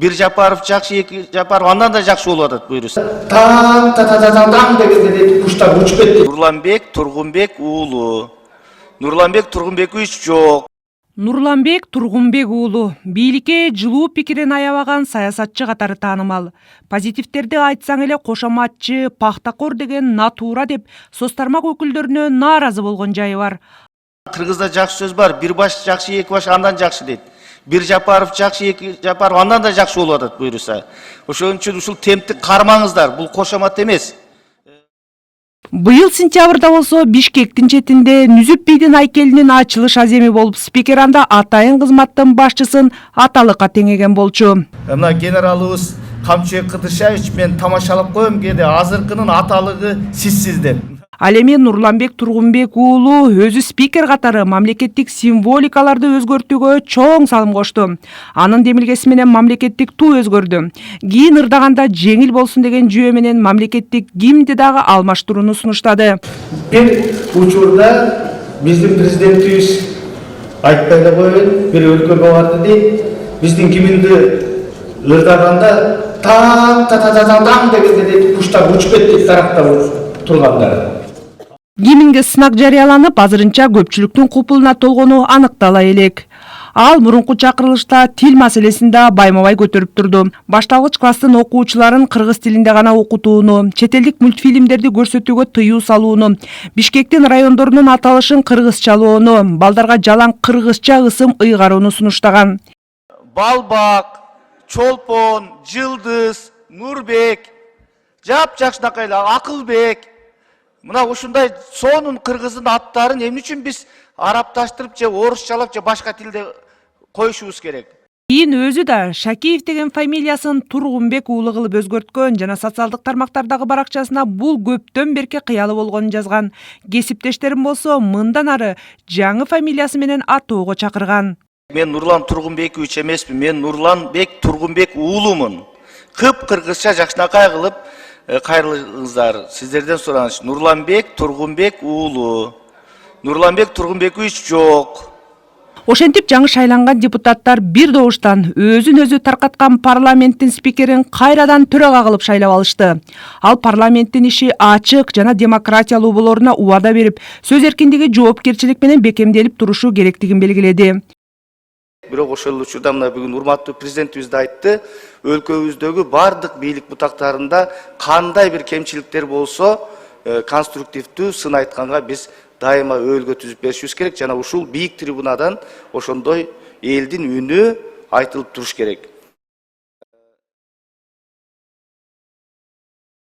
Бир Жапаров жакшы, эки Жапаров андан да жакшы болуп атат буюрса. Таң дегенде куштар учуп кетти. Нурланбек Тургунбек уулу. Нурланбек Тургунбекович жок. Нурланбек Тургунбек уулу бийликке жылуу пикирин аябаган саясатчы катары таанымал. Позитивтерди айтсаң эле кошоматчы, пахтакор деген натура деп соц тармак өкүлдөрүнө нааразы болгон жайы бар. Кыргызда жакшы сөз бар. Бир баш жакшы, эки баш андан жакшы дейт. Бир Жапаров жакшы, эки Жапаров андан да жакшы болуп атат буюрса. Ошон үчүн ушул темпти кармаңыздар. Бул кошомат эмес. Быйыл сентябрда болсо Бишкектин четинде Нүзүп бийдин айкелинин ачылыш аземи болуп, спикер анда атайын кызматтын башчысын аталыкка теңеген болчу. Мына генералыбыз Камчыбек Кыдыршаевич мен тамашалап коем кеде азыркынын аталыгы сизсиз деп. Ал эми Нурланбек Тургунбек уулу өзү спикер катары мамлекеттик символикаларды өзгөртүүгө чоң салым кошту. Анын демилгеси менен мамлекеттик туу өзгөрдү. Кийин ырдаганда жеңил болсун деген жүйө менен мамлекеттик гимнди дагы алмаштырууну сунуштады. Бир учурда биздин президентибиз айтпай эле койбойт, бир өлкөгө барды дейт. Биздин гимнди ырдаганда таң дегенде дейт куштар учуп кетти тарапта тургандар. Гимнге сынак жарыяланып, азырынча көпчүлүктүн купулуна толгону аныктала элек. Ал мурунку чакырылышта тил маселесин да байма-бай көтөрүп турду. Башталгыч класстын окуучуларын кыргыз тилинде гана окутууну, чет элдик мультфильмдерди көрсөтүүгө тыюу салууну, Бишкектин райондорунун аталышын кыргызчалоону, балдарга жалаң кыргызча ысым ыйгарууну сунуштаган. Балбак, Чолпон, Жылдыз, Нурбек, жапжакшынакай эле Акылбек. Мына ушундай сонун кыргыздын аттарын эмне үчүн биз арабташтырып же орусчалап же башка тилде коюшубуз керек? Кийин өзү да Шакиев деген фамилиясын Тургунбек уулу кылып өзгөрткөн жана социалдык тармактардагы баракчасына бул көптөн берки кыялы болгонун жазган. Кесиптештерим болсо мындан ары жаңы фамилиясы менен атоого чакырган. Мен Нурлан Тургунбекович эмесмин, мен Нурланбек Тургунбек уулумун. Кыргызча жакшынакай кылып кайрылыңыздар. Сиздерден сураныч. Нурланбек Тургунбек уулу. Нурланбек Тургунбекович жок. Ошентип жаңы шайланган депутаттар бир добуштан өзүн өзү таркаткан парламенттин спикерин кайрадан төрага кылып шайлап алышты. Ал парламенттин иши ачык жана демократиялуу болоруна убада берип, сөз эркиндиги жоопкерчилик менен бекемделип турушу керектигин белгиледи. Бирок ошол учурда мына бүгүн урматтуу президентибиз да айтты, өлкөбүздөгү бардык бийлик бутактарында кандай бир кемчиликтер болсо, конструктивдүү сын айтканга биз дайыма өөлгө түзүп беришибиз керек жана ушул бийик трибунадан ошондой элдин үнү айтылып туруш керек.